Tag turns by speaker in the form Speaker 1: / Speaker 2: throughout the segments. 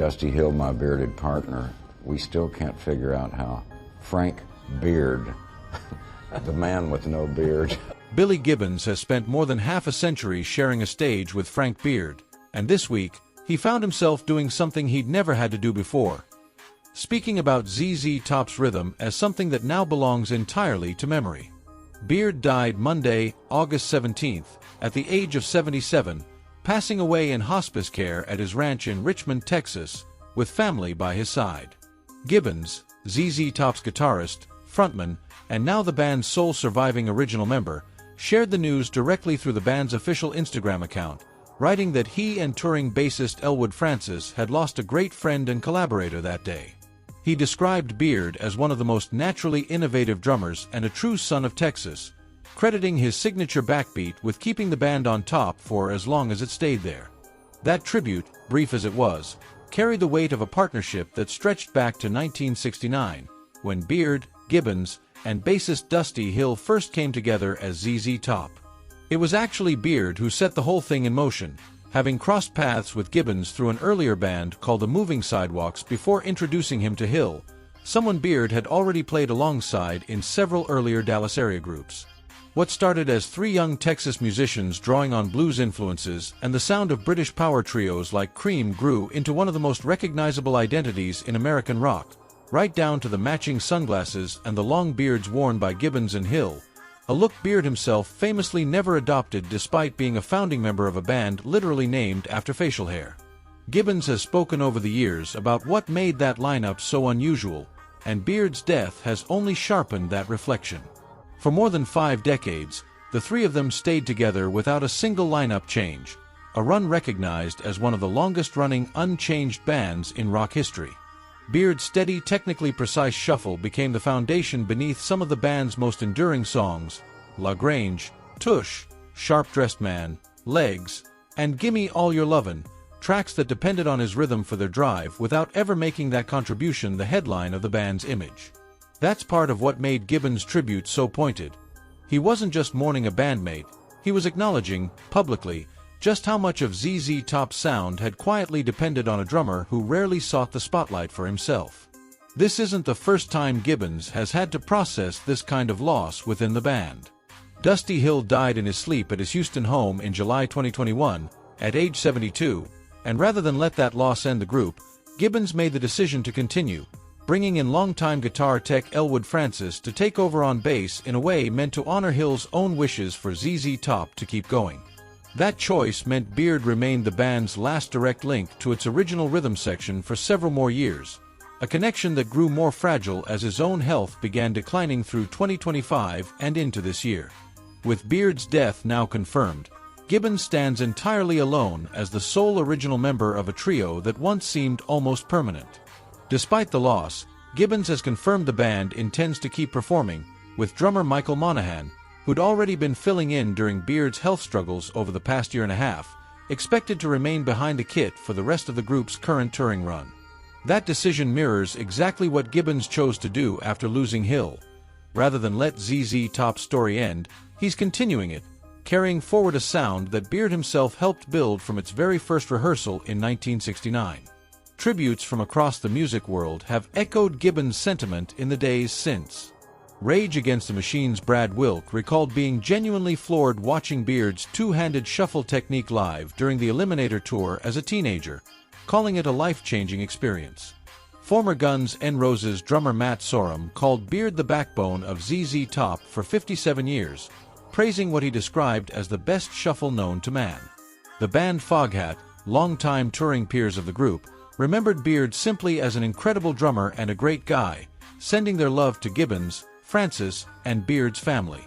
Speaker 1: Dusty Hill, my bearded partner, we still can't figure out how Frank Beard, the man with no beard.
Speaker 2: Billy Gibbons has spent more than half a century sharing a stage with Frank Beard, and this week, he found himself doing something he'd never had to do before. Speaking about ZZ Top's rhythm as something that now belongs entirely to memory. Beard died Monday, August 17th, at the age of 77, passing away in hospice care at his ranch in Richmond, Texas, with family by his side. Gibbons, ZZ Top's guitarist, frontman, and now the band's sole surviving original member, shared the news directly through the band's official Instagram account, writing that he and touring bassist Elwood Francis had lost a great friend and collaborator that day. He described Beard as one of the most naturally innovative drummers and a true son of Texas, crediting his signature backbeat with keeping the band on top for as long as it stayed there. That tribute, brief as it was, carried the weight of a partnership that stretched back to 1969, when Beard, Gibbons, and bassist Dusty Hill first came together as ZZ Top. It was actually Beard who set the whole thing in motion, having crossed paths with Gibbons through an earlier band called the Moving Sidewalks before introducing him to Hill, someone Beard had already played alongside in several earlier Dallas area groups. What started as three young Texas musicians drawing on blues influences and the sound of British power trios like Cream grew into one of the most recognizable identities in American rock, right down to the matching sunglasses and the long beards worn by Gibbons and Hill, a look Beard himself famously never adopted despite being a founding member of a band literally named after facial hair. Gibbons has spoken over the years about what made that lineup so unusual, and Beard's death has only sharpened that reflection. For more than 5 decades, the three of them stayed together without a single lineup change, a run recognized as one of the longest-running unchanged bands in rock history. Beard's steady, technically precise shuffle became the foundation beneath some of the band's most enduring songs, Grange, Tush, Sharp-Dressed Man, Legs, and Gimme All Your Lovin', tracks that depended on his rhythm for their drive without ever making that contribution the headline of the band's image. That's part of what made Gibbons' tribute so pointed. He wasn't just mourning a bandmate, he was acknowledging, publicly, just how much of ZZ Top's sound had quietly depended on a drummer who rarely sought the spotlight for himself. This isn't the first time Gibbons has had to process this kind of loss within the band. Dusty Hill died in his sleep at his Houston home in July 2021, at age 72, and rather than let that loss end the group, Gibbons made the decision to continue, bringing in longtime guitar tech Elwood Francis to take over on bass in a way meant to honor Hill's own wishes for ZZ Top to keep going. That choice meant Beard remained the band's last direct link to its original rhythm section for several more years, a connection that grew more fragile as his own health began declining through 2025 and into this year. With Beard's death now confirmed, Gibbons stands entirely alone as the sole original member of a trio that once seemed almost permanent. Despite the loss, Gibbons has confirmed the band intends to keep performing, with drummer Michael Monahan, who'd already been filling in during Beard's health struggles over the past year and a half, expected to remain behind the kit for the rest of the group's current touring run. That decision mirrors exactly what Gibbons chose to do after losing Hill. Rather than let ZZ Top's story end, he's continuing it, carrying forward a sound that Beard himself helped build from its very first rehearsal in 1969. Tributes from across the music world have echoed Gibbons' sentiment in the days since. Rage Against the Machine's Brad Wilk recalled being genuinely floored watching Beard's two-handed shuffle technique live during the Eliminator tour as a teenager, calling it a life-changing experience. Former Guns N' Roses drummer Matt Sorum called Beard the backbone of ZZ Top for 57 years, praising what he described as the best shuffle known to man. The band Foghat, longtime touring peers of the group, remembered Beard simply as an incredible drummer and a great guy, sending their love to Gibbons, Francis, and Beard's family.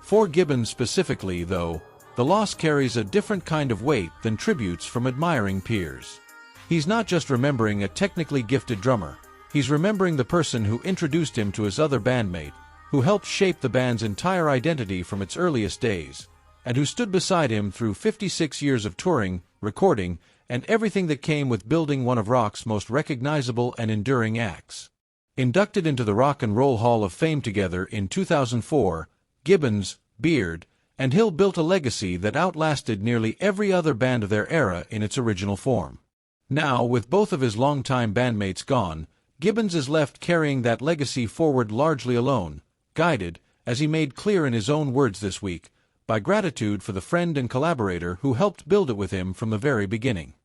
Speaker 2: For Gibbons specifically, though, the loss carries a different kind of weight than tributes from admiring peers. He's not just remembering a technically gifted drummer, he's remembering the person who introduced him to his other bandmate, who helped shape the band's entire identity from its earliest days, and who stood beside him through 56 years of touring, recording, and everything that came with building one of rock's most recognizable and enduring acts. Inducted into the Rock and Roll Hall of Fame together in 2004, Gibbons, Beard, and Hill built a legacy that outlasted nearly every other band of their era in its original form. Now, with both of his longtime bandmates gone, Gibbons is left carrying that legacy forward largely alone, guided, as he made clear in his own words this week, by gratitude for the friend and collaborator who helped build it with him from the very beginning.